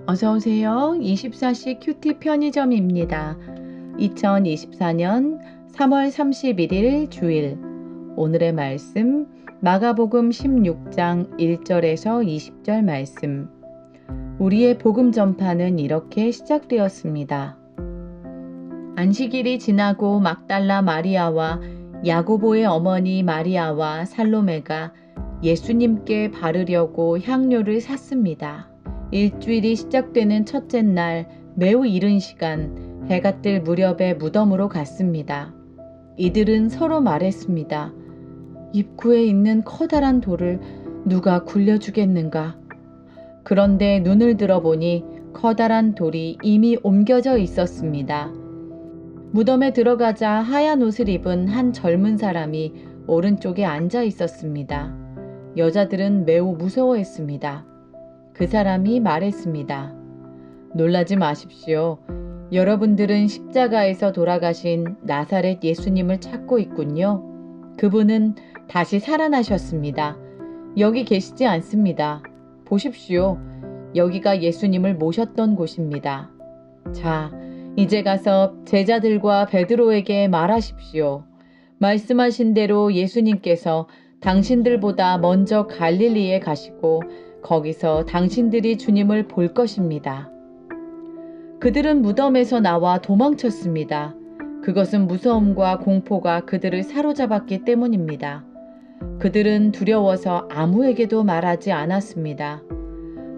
어서오세요. 24시 큐티 편의점입니다. 2024년 3월 31일 주일. 오늘의 말씀 마가복음 16장 1절에서 20절 말씀. 우리의 복음 전파는 이렇게 시작되었습니다. 안식일이 지나고 막달라 마리아와 야고보의 어머니 마리아와 살로메가 예수님께 바르려고 향료를 샀습니다. 일주일이 시작되는 첫째 날 매우 이른 시간 해가 뜰 무렵에 무덤으로 갔습니다. 이들은 서로 말했습니다. 입구에 있는 커다란 돌을 누가 굴려주겠는가? 그런데 눈을 들어보니 커다란 돌이 이미 옮겨져 있었습니다. 무덤에 들어가자 하얀 옷을 입은 한 젊은 사람이 오른쪽에 앉아 있었습니다. 여자들은 매우 무서워했습니다. 그 사람이 말했습니다. 놀라지 마십시오. 여러분들은 십자가에서 돌아가신 나사렛 예수님을 찾고 있군요. 그분은 다시 살아나셨습니다. 여기 계시지 않습니다. 보십시오. 여기가 예수님을 모셨던 곳입니다. 자, 이제 가서 제자들과 베드로에게 말하십시오. 말씀하신 대로 예수님께서 당신들보다 먼저 갈릴리에 가시고 거기서 당신들이 주님을 볼 것입니다. 그들은 무덤에서 나와 도망쳤습니다. 그것은 무서움과 공포가 그들을 사로잡았기 때문입니다. 그들은 두려워서 아무에게도 말하지 않았습니다.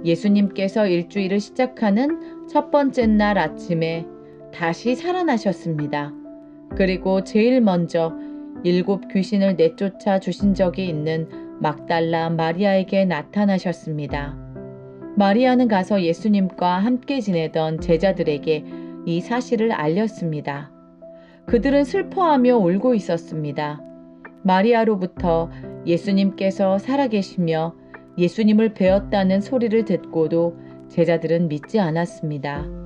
예수님께서 일주일을 시작하는 첫 번째 날 아침에 다시 살아나셨습니다. 그리고 제일 먼저 7 귀신을 내쫓아 주신 적이 있는 막달라 마리아에게 나타나셨습니다. 마리아는 가서 예수님과 함께 지내던 제자들에게 이 사실을 알렸습니다. 그들은 슬퍼하며 울고 있었습니다. 마리아로부터 예수님께서 살아계시며 예수님을 뵈었다는 소리를 듣고도 제자들은 믿지 않았습니다.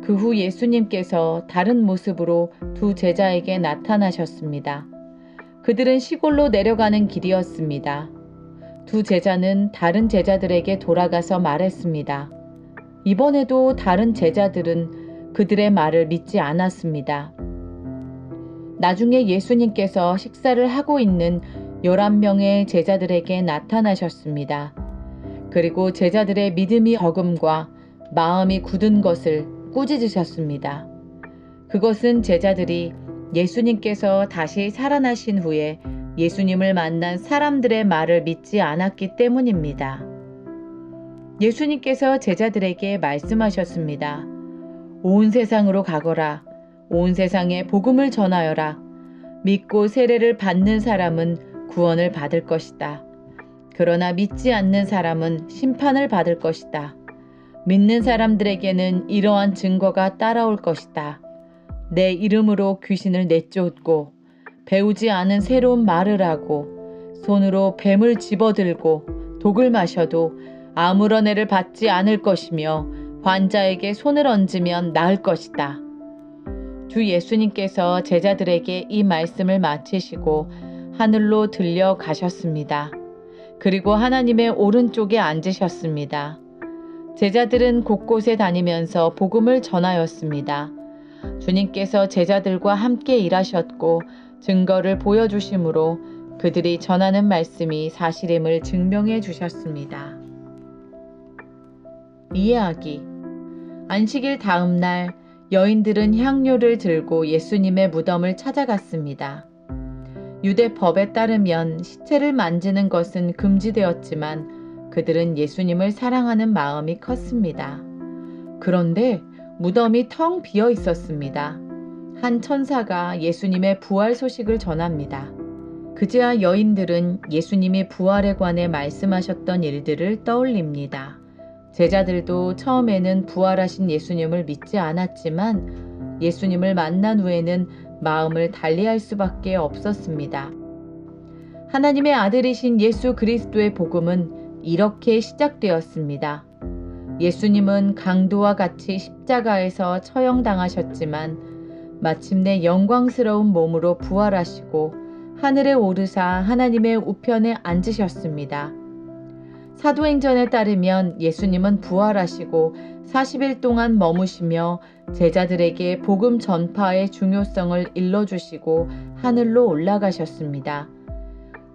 그 후 예수님께서 다른 모습으로 두 제자에게 나타나셨습니다. 그들은 시골로 내려가는 길이었습니다. 두 제자는 다른 제자들에게 돌아가서 말했습니다. 이번에도 다른 제자들은 그들의 말을 믿지 않았습니다. 나중에 예수님께서 식사를 하고 있는 11명의 제자들에게 나타나셨습니다. 그리고 제자들의 믿음이 적음과 마음이 굳은 것을 꾸짖으셨습니다. 그것은 제자들이 예수님께서 다시 살아나신 후에 예수님을 만난 사람들의 말을 믿지 않았기 때문입니다. 예수님께서 제자들에게 말씀하셨습니다. 온 세상으로 가거라. 온 세상에 복음을 전하여라. 믿고 세례를 받는 사람은 구원을 받을 것이다. 그러나 믿지 않는 사람은 심판을 받을 것이다. 믿는 사람들에게는 이러한 증거가 따라올 것이다. 내 이름으로 귀신을 내쫓고 배우지 않은 새로운 말을 하고 손으로 뱀을 집어들고 독을 마셔도 아무런 해를 받지 않을 것이며 환자에게 손을 얹으면 나을 것이다. 주 예수님께서 제자들에게 이 말씀을 마치시고 하늘로 들려 가셨습니다. 그리고 하나님의 오른쪽에 앉으셨습니다. 제자들은 곳곳에 다니면서 복음을 전하였습니다. 주님께서 제자들과 함께 일하셨고 증거를 보여주심으로 그들이 전하는 말씀이 사실임을 증명해 주셨습니다. 이해하기. 안식일 다음 날 여인들은 향료를 들고 예수님의 무덤을 찾아갔습니다. 유대 법에 따르면 시체를 만지는 것은 금지되었지만 그들은 예수님을 사랑하는 마음이 컸습니다. 그런데 무덤이 텅 비어 있었습니다. 한 천사가 예수님의 부활 소식을 전합니다. 그제야 여인들은 예수님이 부활에 관해 말씀하셨던 일들을 떠올립니다. 제자들도 처음에는 부활하신 예수님을 믿지 않았지만 예수님을 만난 후에는 마음을 달리할 수밖에 없었습니다. 하나님의 아들이신 예수 그리스도의 복음은 이렇게 시작되었습니다. 예수님은 강도와 같이 십자가에서 처형당하셨지만 마침내 영광스러운 몸으로 부활하시고 하늘에 오르사 하나님의 우편에 앉으셨습니다. 사도행전에 따르면 예수님은 부활하시고 40일 동안 머무시며 제자들에게 복음 전파의 중요성을 일러주시고 하늘로 올라가셨습니다.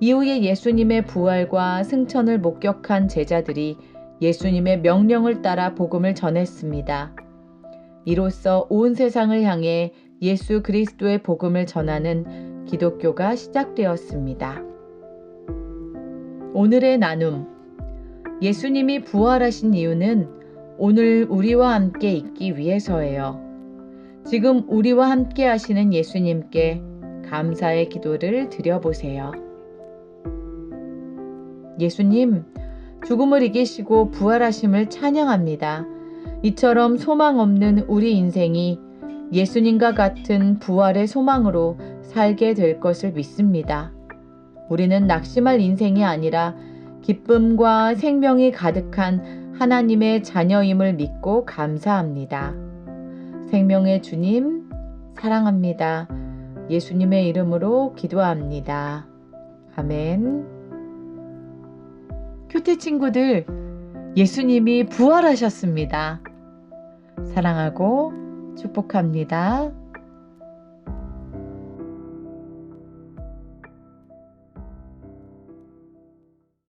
이후에 예수님의 부활과 승천을 목격한 제자들이 예수님의 명령을 따라 복음을 전했습니다. 이로써 온 세상을 향해 예수 그리스도의 복음을 전하는 기독교가 시작되었습니다. 오늘의 나눔. 예수님이 부활하신 이유는 오늘 우리와 함께 있기 위해서예요. 지금 우리와 함께 하시는 예수님께 감사의 기도를 드려보세요. 예수님, 죽음을 이기시고 부활하심을 찬양합니다. 이처럼 소망 없는 우리 인생이 예수님과 같은 부활의 소망으로 살게 될 것을 믿습니다. 우리는 낙심할 인생이 아니라 기쁨과 생명이 가득한 하나님의 자녀임을 믿고 감사합니다. 생명의 주님, 사랑합니다. 예수님의 이름으로 기도합니다. 아멘. 큐티 친구들, 예수님이 부활하셨습니다. 사랑하고 축복합니다.